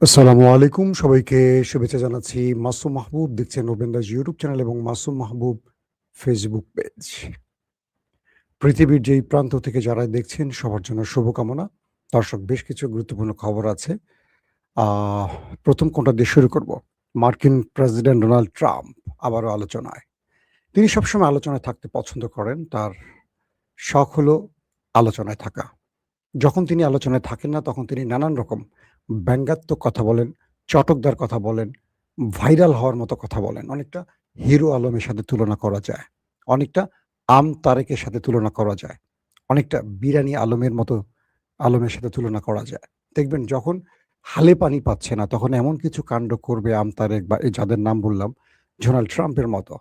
আসসালামু আলাইকুম। সবাইকে শুভেচ্ছা জানাচ্ছি। মাসুম মাহবুব দেখছেন ওপেন দাস ইউটিউব চ্যানেল এবং মাসুম মাহবুব ফেসবুক পেজ। পৃথিবীর যেই প্রান্ত থেকে যারা দেখছেন সবার জন্য শুভকামনা। দর্শক বেশ কিছু গুরুত্বপূর্ণ খবর আছে। আহ ১ম কোনটা দিয়ে শুরু করব? মার্কিন প্রেসিডেন্ট ডোনাল্ড ট্রাম্প আবারও আলোচনায়। তিনি সবসময় আলোচনায় থাকতে পছন্দ করেন। তার শখ হলো আলোচনায় থাকা। যখন তিনি আলোচনায় থাকেন না, তখন তিনি নানান রকম ব্যঙ্গাত্মক কথা বলেন, চটকদার কথা বলেন, ভাইরাল হওয়ার মতো কথা বলেন। অনেকটা হিরো আলমের সাথে তুলনা করা যায়। অনেকটা তারেকের সাথে তুলনা করা যায়। অনেকটা বিরানী আলমের মতো আলমের সাথে তুলনা করা যায়। দেখবেন যখন হালে পানি পাচ্ছে না, তখন এমন কিছু কাণ্ড করবে তারেক বা এই যাদের নাম বললাম, ডোনাল্ড ট্রাম্পের মতো,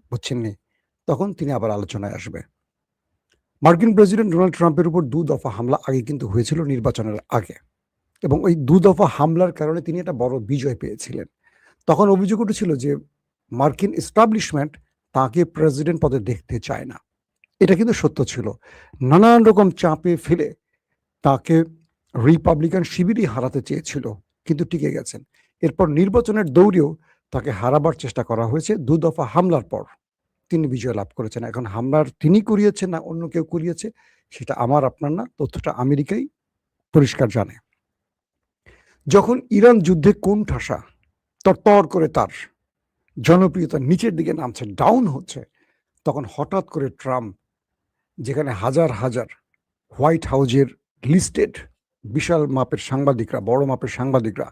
বুঝছেননি? তখন তিনি আবার আলোচনায় আসবে। মার্কিন প্রেসিডেন্ট ডোনাল্ড ট্রাম্পের উপর ২ দফা হামলা আগে কিন্তু হয়েছিল নির্বাচনের আগে এবং ওই ২ দফা হামলার কারণে তিনি একটা বড় বিজয় পেয়েছিলেন। তখন অভিযোগ উঠেছিল যে মার্কিন এস্টাবলিশমেন্ট তাকে প্রেসিডেন্ট পদে দেখতে চায় না। এটা কিন্তু সত্য ছিল। নানান রকম চাপে ফেলে তাকে রিপাবলিকান শিবিরই হারাতে চেয়েছিল, কিন্তু টিকে গেছেন। এরপর নির্বাচনের দৌড়েও তাকে হারাবার চেষ্টা করা হয়েছে ২ দফা হামলার পর। তিনি বিজয় লাভ করেছেন। এখন হামলার তিনি করিয়েছেন না অন্য কেউ করিয়েছে, সেটা আমার আপনার না। তথ্যটা আমেরিকাই পরিষ্কার জানে। যখন ইরান যুদ্ধে কোণঠাসা, তরতর করে তার জনপ্রিয়তা নিচের দিকে নামছে, ডাউন হচ্ছে, তখন হঠাৎ করে ট্রাম্প, যেখানে হাজার, হাজার হোয়াইট হাউজের লিস্টেড বিশাল মাপের সাংবাদিকরা, বড় মাপের সাংবাদিকরা,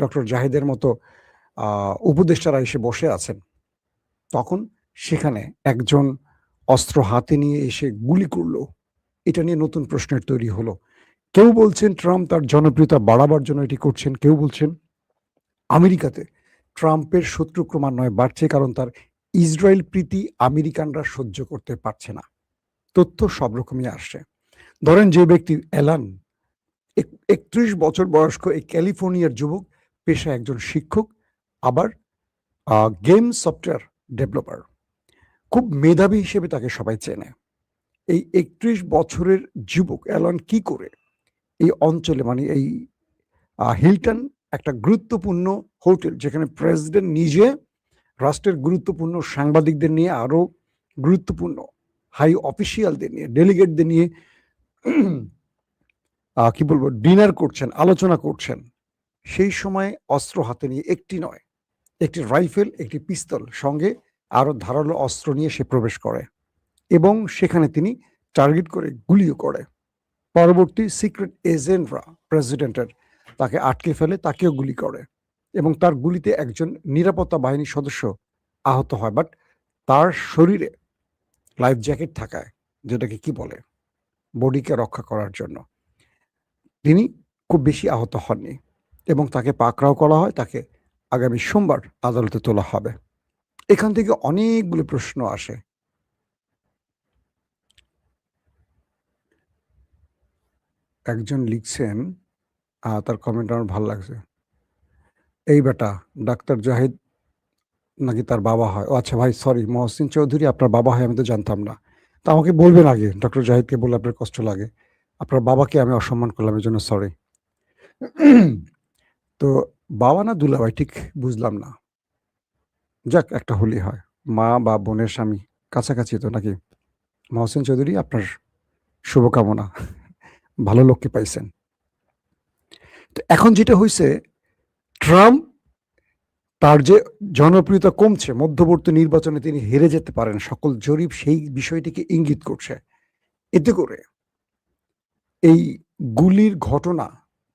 ডক্টর জাহিদের মতো উপদেষ্টারা এসে বসে আছেন, তখন সেখানে একজন অস্ত্র হাতে নিয়ে এসে গুলি করল। এটা নিয়ে নতুন প্রশ্নের তৈরি হলো। কেউ বলছেন ট্রাম্প তার জনপ্রিয়তা বাড়াবার জন্য এটি করছেন, কেউ বলছেন আমেরিকাতে ট্রাম্পের শত্রু ক্রমান্বয়ে বাড়ছে কারণ তার ইসরায়েল প্রীতি আমেরিকানরা সহ্য করতে পারছে না। তথ্য সব রকমই আসছে। ধরেন যে ব্যক্তি অ্যালান, ৩১ বছর বয়স্ক এই ক্যালিফোর্নিয়ার যুবক, পেশায় একজন শিক্ষক, আবার গেম সফটওয়্যার ডেভেলপার। খুব মেধাবী হিসেবে তাকে সবাই চেনে। এই ৩১ বছরের যুবক অ্যালান কি করে এই অঞ্চলে, মানে এই হিলটন, একটা গুরুত্বপূর্ণ হোটেল যেখানে প্রেসিডেন্ট নিজে রাষ্ট্রের গুরুত্বপূর্ণ সাংবাদিকদের নিয়ে, আরো গুরুত্বপূর্ণ হাই অফিসিয়ালদের নিয়ে, ডেলিগেটদের নিয়ে কি বলবো, ডিনার করছেন, আলোচনা করছেন, সেই সময় অস্ত্র হাতে নিয়ে একটি নয়, একটি রাইফেল, একটি পিস্তল, সঙ্গে আরো ধারালো অস্ত্র নিয়ে সে প্রবেশ করে এবং সেখানে তিনি টার্গেট করে গুলিও করে। পরবর্তী সিক্রেট এজেন্টরা প্রেসিডেন্টের তাকে আটকে ফেলে, তাকেও গুলি করে এবং তার গুলিতে একজন নিরাপত্তা বাহিনীর সদস্য আহত হয়। বাট তার শরীরে লাইফ জ্যাকেট থাকায়, যেটাকে কি বলে, বডিকে রক্ষা করার জন্য, তিনি খুব বেশি আহত হননি এবং তাকে পাকড়াও করা হয়। তাকে আগামী সোমবার আদালতে তোলা হবে। এখান থেকে অনেকগুলো প্রশ্ন আসে। একজন লিখছেন, তার কমেন্ট আমার ভালো লাগছে। এই বেটা ডাক্তার জাহিদ নাকি তার বাবা হয়? ও আচ্ছা ভাই, সরি, মহসিন চৌধুরী আপনার বাবা হয় আমি তো জানতাম না। তা আমাকে বলবেন আগে, ডক্টর জাহিদকে বললে আপনার কষ্ট লাগে। আপনার বাবাকে আমি অসম্মান করলাম, এর জন্য সরি। তো বাবা না দুলাভাই ঠিক বুঝলাম না। যাক, একটা হলেই হয়। মা বা বোনের স্বামী কাছাকাছি তো নাকি? মহসিন চৌধুরী, আপনার শুভকামনা। ভালো লোককে পাইছেন। তো এখন যেটা হইছে, ট্রাম্প তার যে জনপ্রিয়তা কমছে, মধ্যবর্তী নির্বাচনে তিনি হেরে যেতে পারেন, সকল জরিপ সেই বিষয়টিকে ইঙ্গিত করছে। এতে করে এই গুলির ঘটনা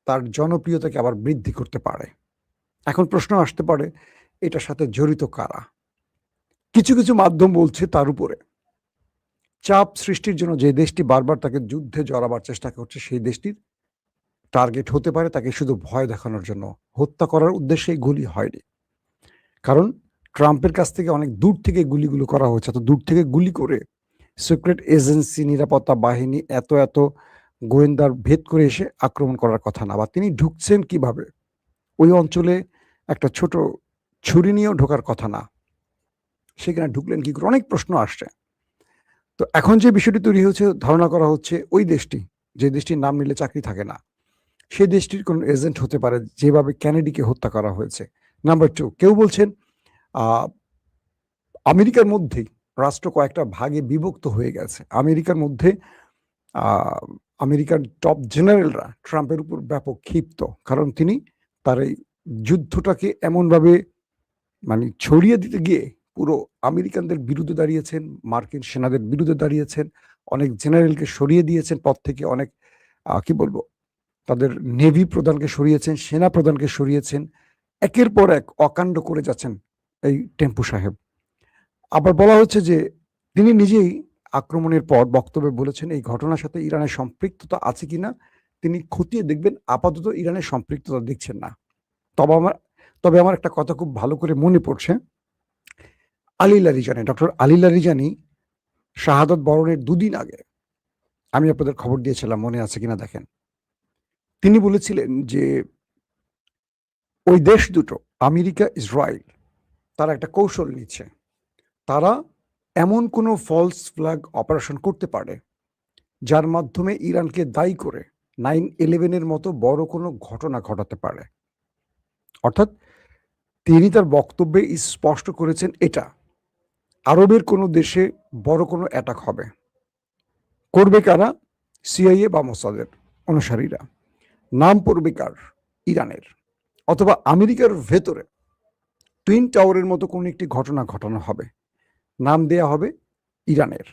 তার জনপ্রিয়তাকে আবার বৃদ্ধি করতে পারে। এখন প্রশ্ন আসতে পারে, এটার সাথে জড়িত কারা? কিছু, কিছু মাধ্যম বলছে তার উপরে চাপ সৃষ্টির জন্য যে দেশটি বারবার তাকে যুদ্ধে জড়াবার চেষ্টা করছে, সেই দেশটির টার্গেট হতে পারে তাকে শুধু ভয় দেখানোর জন্য। হত্যা করার উদ্দেশ্যে এই গুলি হয়নি। কারণ ট্রাম্পের কাছ থেকে অনেক দূর থেকে গুলিগুলো করা হয়েছে। এত দূর থেকে গুলি করে সিক্রেট এজেন্সি, নিরাপত্তা বাহিনী, এত, এত গোয়েন্দার ভেদ করে এসে আক্রমণ করার কথা না। বা তিনি ঢুকছেন কিভাবে? ওই অঞ্চলে একটা ছোট ছুরি নিয়েও ঢোকার কথা না। সেখানে ঢুকলেন কি করে? অনেক প্রশ্ন আসছে। তো এখন যে বিষয়টি তৈরি হয়েছে, ধারণা করা হচ্ছে ওই দেশটি, যে দেশটির নাম নিলে চাকরি থাকে না, সে দেশটির কোনো এজেন্ট হতে পারে, যেভাবে কেনেডিকে হত্যা করা হয়েছে। নাম্বার 2, কেউ বলছেন আমেরিকার মধ্যেই রাষ্ট্র কয়েকটা ভাগে বিভক্ত হয়ে গেছে। আমেরিকার মধ্যে আমেরিকার টপ জেনারেলরা ট্রাম্পের উপর ব্যাপক ক্ষিপ্ত, কারণ তিনি তার এই যুদ্ধটাকে এমনভাবে ছড়িয়ে দিতে গিয়ে পুরো আমেরিকানদের বিরুদ্ধে দাঁড়িয়েছেন, মার্কিন সেনাদের বিরুদ্ধে দাঁড়িয়েছেন, অনেক জেনারেলকে সরিয়ে দিয়েছেন পদ থেকে, অনেক কি বলবো, তাদের নেভি প্রধানকে সরিয়েছেন, সেনা প্রধানকে সরিয়েছেন, একের পর এক অকাণ্ড করে যাচ্ছেন এই টেম্পু সাহেব। আবার বলা হচ্ছে যে তিনি নিজেই আক্রমণের পর বক্তব্যে বলেছেন এই ঘটনার সাথে ইরানের সম্পৃক্ততা আছে কিনা তিনি খতিয়ে দেখবেন। আপাতত ইরানের সম্পৃক্ততা দেখছেন না। তবে আমার একটা কথা খুব ভালো করে মনে পড়ছে। Ali Larijani, doctor Ali Larijani শাহাদত বরণের 2 দিন আগে আমি আপনাদের খবর দিয়েছিলাম, মনে আছে কিনা দেখেন। তিনি বলেছিলেন যে ওই দেশ দুটো, আমেরিকা ইসরায়েল, তারা একটা কৌশল নিচ্ছে। তারা এমন কোনো ফলস ফ্ল্যাগ অপারেশন করতে পারে যার মাধ্যমে ইরানকে দায়ী করে 9/11-এর মতো বড় কোনো ঘটনা ঘটাতে পারে। অর্থাৎ তিনি তার বক্তব্যে স্পষ্ট করেছেন এটা আরবের কোনো দেশে বড় কোনো অ্যাটাক হবে। করবে কারা? সিআইএ বা মোসাদের অনুসারীরা। নাম পড়বে কার? ইরানের। অথবা আমেরিকার ভেতরে টুইন টাওয়ারের মতো কোনো একটি ঘটনা ঘটানো হবে, নাম দেয়া হবে ইরানের।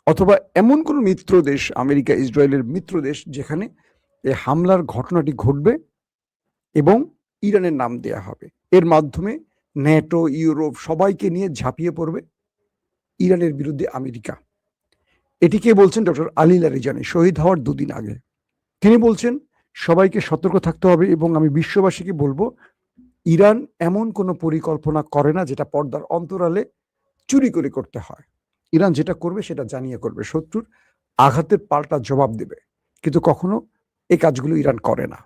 অথবা এমন কোনো মিত্র দেশ, আমেরিকা ইসরায়েলের মিত্র দেশ, যেখানে এই হামলার ঘটনাটি ঘটবে এবং ইরানের নাম দেয়া হবে। এর মাধ্যমে ন্যাটো, ইউরোপ সবাইকে নিয়ে ঝাঁপিয়ে পড়বে ইরানের বিরুদ্ধে আমেরিকা। এটি কে বলছেন? ডক্টর আলী লারিজানি, শহীদ হওয়ার 2 দিন আগে। তিনি বলছেন সবাইকে সতর্ক থাকতে হবে এবং আমি বিশ্ববাসীকে বলবো ইরান এমন কোনো পরিকল্পনা করে না যেটা পর্দার অন্তরালে চুরি করে করতে হয়। ইরান যেটা করবে সেটা জানিয়ে করবে, শত্রুর আঘাতের পাল্টা জবাব দেবে, কিন্তু কখনো এই কাজগুলো ইরান করে না।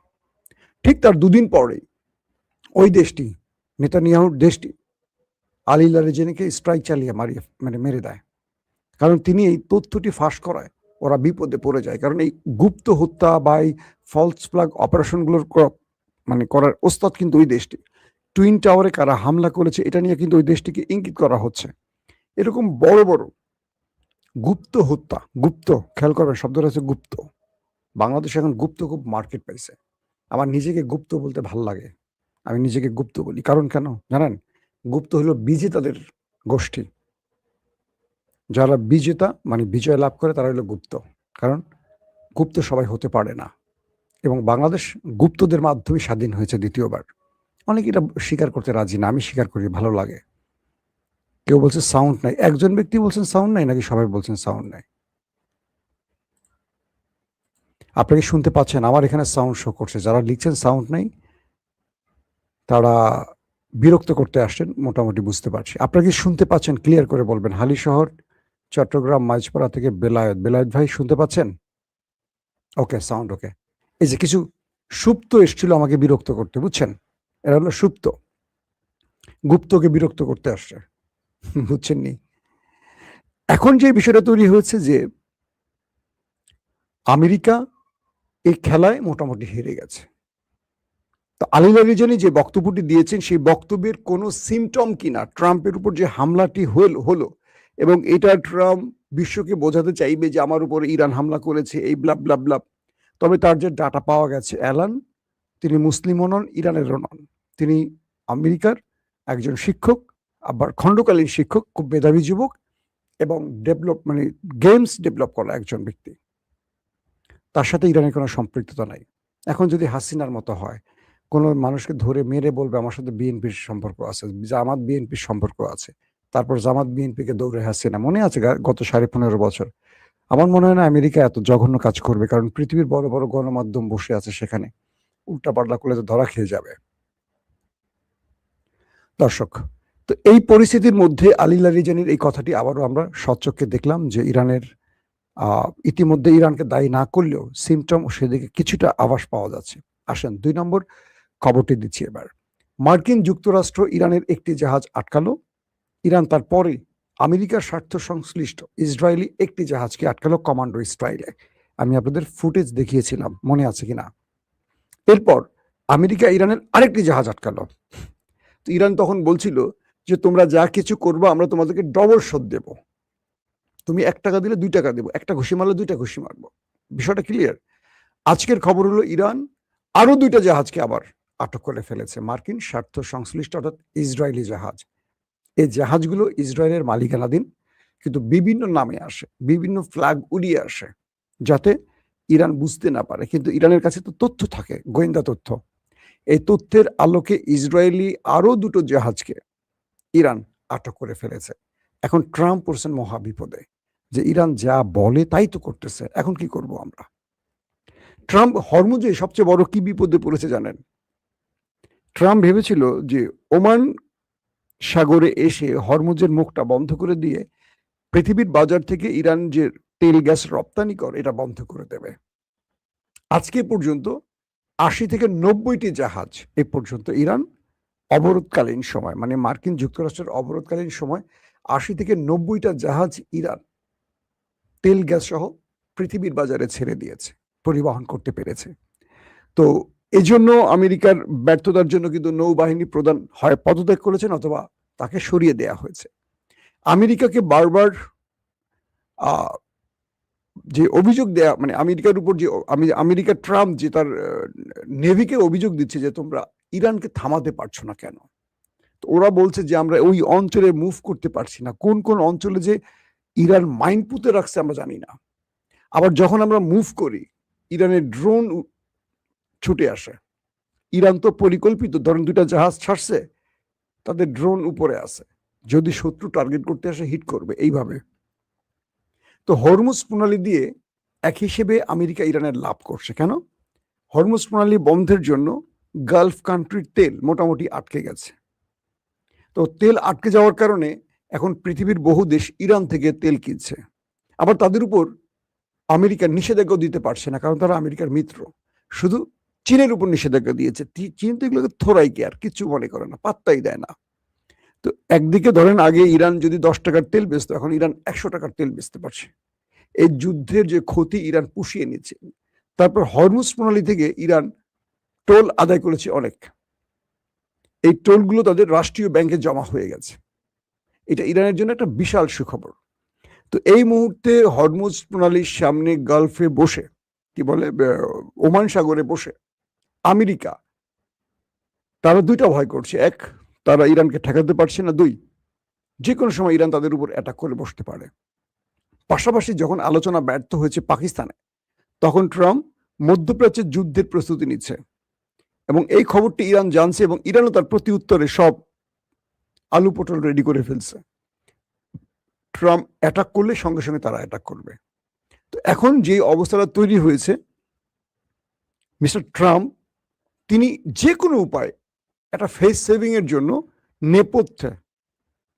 ঠিক তার 2 দিন পরেই ওই দেশটি, নেতানিয়াহুর দেশটি, আলী লারিজানিকে স্ট্রাইক চালিয়ে মেরে দেয়। কারণ তিনি এই তথ্যটি ফাঁস করায় ওরা বিপদে পড়ে যায়। কারণ এই গুপ্ত হত্যা বা এই ফলস ফ্ল্যাগ অপারেশনগুলোর করার ওস্তাদ কিন্তু ওই দেশটি। টুইন টাওয়ারে কারা হামলা করেছে এটা নিয়ে কিন্তু ওই দেশটিকে ইঙ্গিত করা হচ্ছে। এরকম বড় বড় গুপ্ত হত্যা, গুপ্ত, খেয়াল করবেন শব্দটা হচ্ছে গুপ্ত। বাংলাদেশ এখন গুপ্ত খুব মার্কেট পাইছে। আমার নিজেকে গুপ্ত বলতে ভাল লাগে, আমি নিজেকে গুপ্ত বলি। কারণ কেন জানেন? গুপ্ত হলো বিজেতাদের গোষ্ঠী। যারা বিজেতা বিজয় লাভ করে তারা হলো গুপ্ত। কারণ গুপ্ত সবাই হতে পারে না, এবং বাংলাদেশ গুপ্তদের মাধ্যমে স্বাধীন হয়েছে 2য় বার। অনেকে এটা স্বীকার করতে রাজি না, আমি স্বীকার করি, ভালো লাগে। কেউ বলছে সাউন্ড নাই, একজন ব্যক্তি বলছেন সাউন্ড নাই, নাকি সবাই বলছেন সাউন্ড নাই? আপনাকে শুনতে পাচ্ছেন? আমার এখানে সাউন্ড শো করছে। যারা লিখছেন সাউন্ড নাই তারা বিরক্ত করতে আসছেন, মোটামুটি বুঝতে পারছি। আপনারা কি শুনতে পাচ্ছেন? ক্লিয়ার করে বলবেন। হালিশহর, চট্টগ্রাম, মাঝপাড়া থেকে বেলায়েত ভাই শুনতে পাচ্ছেন? ওকে, সাউন্ড ওকে। এই যে কিছু সুপ্ত এসছিল আমাকে বিরক্ত করতে, বুঝছেন? এরা হলো সুপ্ত, গুপ্তকে বিরক্ত করতে আসছে, বুঝছেন নি? এখন যে বিষয়টা তৈরি হয়েছে যে আমেরিকা এই খেলায় মোটামুটি হেরে গেছে। তো আলী লারিজানি যে বক্তব্যটি দিয়েছেন সেই বক্তব্যের কোনো সিমটম কিনা ট্রাম্পের উপর যে হামলাটি হলো এবং এটা ট্রাম্প বিশ্বকে বোঝাতে চাইবে যে আমার উপর ইরান হামলা করেছে, এই ব্লাব ব্লাব ব্লাব। তবে তার যে ডাটা পাওয়া গেছে, অ্যালান তিনি মুসলিমও নন, ইরানেরও নন। তিনি আমেরিকার একজন শিক্ষক, আবার খণ্ডকালীন শিক্ষক, খুব মেধাবী যুবক এবং গেমস ডেভেলপ করা একজন ব্যক্তি। তার সাথে ইরানের কোনো সম্পৃক্ততা নাই। এখন যদি হাসিনার মতো হয়, কোনো মানুষকে ধরে মেরে বলবে আমার সাথে বিএনপির সম্পর্ক আছে, জামাত বিএনপির সম্পর্ক আছে, তারপর জামাত বিএনপিকে দৌড়ে হাসিনা, মনে আছে গত 15.5 বছর। আমার মনে হয় না আমেরিকা এত জঘন্য কাজ করবে, কারণ পৃথিবীর বড় বড় গণমাধ্যম বসে আছে সেখানে, উল্টাপাল্টা করলে তো ধরা খেয়ে যাবে। দর্শক, তো এই পরিস্থিতির মধ্যে আলী লারিজানির এই কথাটি আবারও আমরা সচক্ষে দেখলাম যে ইরানের ইতিমধ্যে ইরানকে দায়ী না করলেও সিমটম সেদিকে কিছুটা আভাস পাওয়া যাচ্ছে। আসেন 2 নম্বর খবরটি দিচ্ছি এবার। মার্কিন যুক্তরাষ্ট্র ইরানের একটি জাহাজ আটকালো। ইরান তারপরে আমেরিকার স্বার্থ সংশ্লিষ্ট ইসরায়েলি একটি জাহাজকে আটকালো কমান্ডো স্টাইলে। আমি আপনাদের ফুটেজ দেখিয়েছিলাম, মনে আছে কিনা? এরপর আমেরিকা ইরানের আরেকটি জাহাজ আটকালো। তো ইরান তখন বলছিল যে তোমরা যা কিছু করবো আমরা তোমাদেরকে ডবল শোধ দেব। তুমি $1 দিলে $2 দেবো, একটা ঘুষি মারলে 2টা ঘুষি মারবো। বিষয়টা ক্লিয়ার? আজকের খবর হলো ইরান আরো 2টা জাহাজকে আবার আটক করে ফেলেছে, মার্কিন স্বার্থ সংশ্লিষ্ট অর্থাৎ ইসরায়েলি জাহাজ। এই জাহাজগুলো ইসরায়েলের মালিকানাধীন, কিন্তু বিভিন্ন নামে আসে, বিভিন্ন ফ্ল্যাগ উড়িয়ে আসে, যাতে ইরান বুঝতে না পারে। কিন্তু ইরানের কাছে তো তথ্য থাকে, গোয়েন্দা তথ্য। এই তথ্যের আলোকে ইসরায়েলি আরো 2টো জাহাজকে ইরান আটক করে ফেলেছে। এখন ট্রাম্প পড়ছেন মহা বিপদে, যে ইরান যা বলে তাই তো করতেছে, এখন কি করব আমরা? ট্রাম্প হরমুজে সবচেয়ে বড় কি বিপদে পড়েছে জানেন? ট্রাম্প ভেবেছিল যে ওমান সাগরে এসে হরমুজের মুখটা বন্ধ করে দিয়ে পৃথিবীর বাজার থেকে ইরান যে তেল গ্যাস রপ্তানি করে এটা বন্ধ করে দেবে। আজকে পর্যন্ত 80 থেকে 90টি জাহাজ এ পর্যন্ত ইরান অবরোধকালীন সময়, মানে মার্কিন যুক্তরাষ্ট্রের অবরোধকালীন সময় 80 থেকে 90টা জাহাজ ইরান তেল গ্যাস সহ পৃথিবীর বাজারে ছেড়ে দিয়েছে, পরিবহন করতে পেরেছে। তো এজন্য আমেরিকার ব্যর্থতার জন্য কিন্তু নৌবাহিনী প্রধান হয় পদত্যাগ করেছেন অথবা তাকে সরিয়ে দেয়া হয়েছে। আমেরিকাকে বারবার যে অভিযোগ দেয়া, মানে আমেরিকার উপর যে আমেরিকা ট্রাম্প যে তার নেভিকে অভিযোগ দিচ্ছে যে তোমরা ইরানকে থামাতে পারছো না কেন? তো ওরা বলছে যে আমরা ওই অঞ্চলে মুভ করতে পারছি না। কোন কোন অঞ্চলে যে ইরান মাইন পুঁতে রাখছে আমরা জানি না। আবার যখন আমরা মুভ করি ইরানের ড্রোন ছুটে আসে। ইরান তো পরিকল্পিত, ধরেন 2টা জাহাজ ছাড়ছে, তাদের ড্রোন উপরে আছে, যদি শত্রু টার্গেট করতে আসে হিট করবে এইভাবে। তো হরমুজ প্রণালী দিয়ে এক হিসেবে আমেরিকা ইরানের লাভ করছে। কেন? হরমুজ প্রণালী বন্ধের জন্য গালফ কান্ট্রির তেল মোটামুটি আটকে গেছে। তো তেল আটকে যাওয়ার কারণে এখন পৃথিবীর বহু দেশ ইরান থেকে তেল কিনছে। আবার তাদের উপর আমেরিকা নিষেধাজ্ঞা দিতে পারছে না, কারণ তারা আমেরিকার মিত্র। শুধু চীনের উপর নিষেধাজ্ঞা দিয়েছে। চীন তো এগুলোকে থোড়াই কেয়ার, কিছু মনে করে না, পাত্তাই দেয় না। তো একদিকে ধরেন আগে ইরান যদি $10 তেল বেচতো, এখন ইরান $100 তেল বেচতে পারছে। এই যুদ্ধের যে ক্ষতি ইরান পুষিয়ে নিচ্ছে। তারপর হরমুজ প্রণালী থেকে ইরান টোল আদায় করেছে অনেক। এই টোলগুলো তাদের রাষ্ট্রীয় ব্যাংকে জমা হয়ে গেছে। এটা ইরানের জন্য একটা বিশাল সুখবর। তো এই মুহূর্তে হরমুজ প্রণালীর সামনে গালফে বসে, কি বলে, ওমান সাগরে বসে আমেরিকা তারা 2টা ভয় করছে। এক, তারা ইরানকে ঠেকাতে পারছে না। 2, যে কোনো সময় ইরান তাদের উপর অ্যাটাক করে বসতে পারে। পাশাপাশি যখন আলোচনা ব্যর্থ হয়েছে পাকিস্তানে, তখন ট্রাম্প মধ্যপ্রাচ্যের যুদ্ধের প্রস্তুতি নিচ্ছে এবং এই খবরটি ইরান জানছে এবং ইরানও তার প্রতি উত্তরে সব আলু পটল রেডি করে ফেলছে। ট্রাম্প অ্যাটাক করলে সঙ্গে সঙ্গে তারা অ্যাটাক করবে। তো এখন যে অবস্থাটা তৈরি হয়েছে, মিস্টার ট্রাম্প তিনি যে কোনো উপায় একটা ফেস সেভিং এর জন্য নেপথ্যে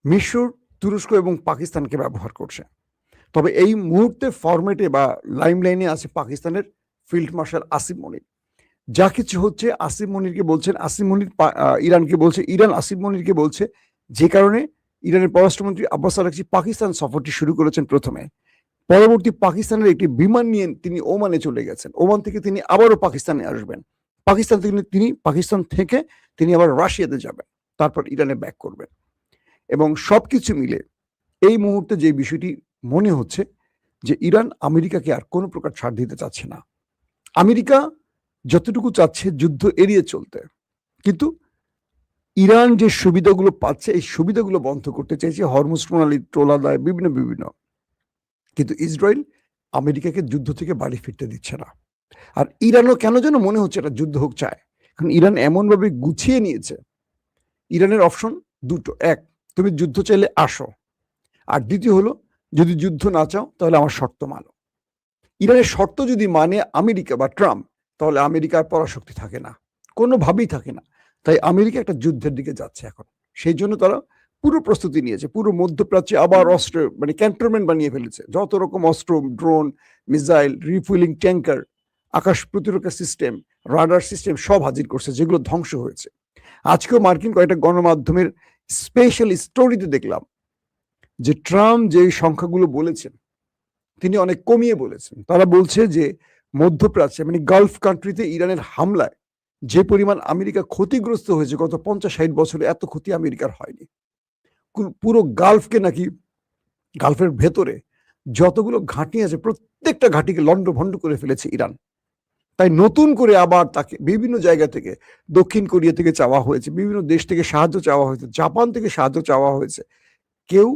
মিশর, তুরস্ক এবং পাকিস্তানকে ব্যবহার করছে। তবে এই মুহূর্তে ফরম্যাটে বা লাইমলাইনে আছে পাকিস্তানের ফিল্ড মার্শাল আসিফ মনির। যা কিছু হচ্ছে আসিফ মনিরকে বলছেন, আসিফ মনির ইরানকে বলছে, ইরান আসিফ মনিরকে বলছে, যে কারণে ইরানের পররাষ্ট্রমন্ত্রী আব্বাস আরাগচি পাকিস্তান সফরটি শুরু করেছেন প্রথমে। পরবর্তী পাকিস্তানের একটি বিমান নিয়ে তিনি ওমানে চলে গেছেন। ওমান থেকে তিনি আবারও পাকিস্তানে আসবেন। পাকিস্তান থেকে তিনি আবার রাশিয়াতে যাবেন, তারপর ইরানে ব্যাক করবেন। এবং সবকিছু মিলে এই মুহূর্তে যে বিষয়টি মনে হচ্ছে যে ইরান আমেরিকাকে আর কোনো প্রকার ছাড় দিতে চাচ্ছে না। আমেরিকা যতটুকু চাচ্ছে যুদ্ধ এড়িয়ে চলতে, কিন্তু ইরান যে সুবিধাগুলো পাচ্ছে এই সুবিধাগুলো বন্ধ করতে চাইছে, হরমুজ প্রণালী, টোল আদায়, বিভিন্ন। কিন্তু ইসরায়েল আমেরিকাকে যুদ্ধ থেকে বাড়ি ফিরতে দিচ্ছে না। আর ইরানও কেন যেন মনে হচ্ছে এটা যুদ্ধ হোক চায়, কারণ ইরান এমনভাবে গুছিয়ে নিয়েছে। ইরানের অপশন 2টো, এক, তুমি যুদ্ধ চাইলে আসো, আর দ্বিতীয় হলো যদি যুদ্ধ না চাও তাহলে আমার শর্ত মানো। ইরানের শর্ত যদি মানে আমেরিকা বা ট্রাম্প, তাহলে আমেরিকার পরাশক্তি থাকে না, কোনোভাবেই থাকে না। তাই আমেরিকা একটা যুদ্ধের দিকে যাচ্ছে এখন। সেই জন্য তারা পুরো প্রস্তুতি নিয়েছে, পুরো মধ্যপ্রাচ্যে আবার অস্ত্র, মানে ক্যান্টনমেন্ট বানিয়ে ফেলেছে। যত রকম অস্ত্র, ড্রোন, মিসাইল, রিফুয়েলিং ট্যাঙ্কার, আকাশ প্রতিরক্ষা সিস্টেম, রাডার সিস্টেম সব হাজির করছে, যেগুলো ধ্বংস হয়েছে। আজকেও মার্কিন কয়েকটা গণমাধ্যমের স্পেশাল স্টোরিতে দেখলাম যে ট্রাম্প যে সংখ্যাগুলো বলেছেন তিনি অনেক কমিয়ে বলেছেন। তারা বলছে যে মধ্যপ্রাচ্যে, মানে গালফ কান্ট্রিতে ইরানের হামলায় যে পরিমাণ আমেরিকা ক্ষতিগ্রস্ত হয়েছে গত 50-60 বছরে এত ক্ষতি আমেরিকার হয়নি। পুরো গালফকে নাকি গালফের ভেতরে যতগুলো ঘাঁটি আছে প্রত্যেকটা ঘাঁটিকে লন্ডভন্ড করে ফেলেছে ইরান। তাই নতুন করে আবার তাকে বিভিন্ন জায়গা থেকে দক্ষিণ কোরিয়া থেকে চাওয়া হয়েছে, বিভিন্ন দেশ থেকে সাহায্য চাওয়া হয়েছে, জাপান থেকে সাহায্য চাওয়া হয়েছে। কেউ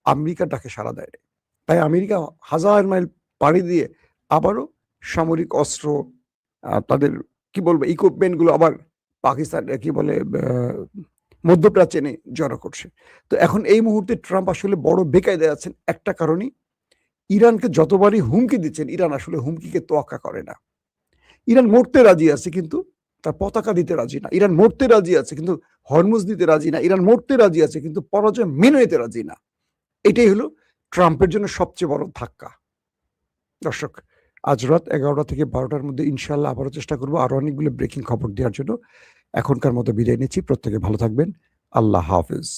আমেরিকার ডাকে সাড়া দেয়নি। তাই আমেরিকা 1000 মাইল পাড়ি দিয়ে আবারও সামরিক অস্ত্র তাদের কি বলবো ইকুইপমেন্ট গুলো আবার পাকিস্তান কি বলে মধ্যপ্রাচ্যে এনে জড়ো করছে। তো এখন এই মুহূর্তে ট্রাম্প আসলে বড় বেকায়দায় আছেন একটা কারণেই, ইরানকে যতবারই হুমকি দিচ্ছেন ইরান আসলে হুমকিকে তোয়াক্কা করে না। ইরান মরতে রাজি আছে কিন্তু তার পতাকা দিতে রাজি না। ইরান মরতে রাজি আছে কিন্তু হরমুজ দিতে রাজি না। ইরান মরতে রাজি আছে কিন্তু পরাজয় মেনে নিতে রাজি না। এটাই হলো ট্রাম্পের জন্য সবচেয়ে বড় ধাক্কা। দর্শক, আজ রাত 11টা থেকে 12টার মধ্যে ইনশাআল্লাহ আবারও চেষ্টা করব আরো অনেকগুলো ব্রেকিং খবর দেওয়ার জন্য। এখনকার মতো বিদায় নিচ্ছি। প্রত্যেকে ভালো থাকবেন। আল্লাহ হাফেজ।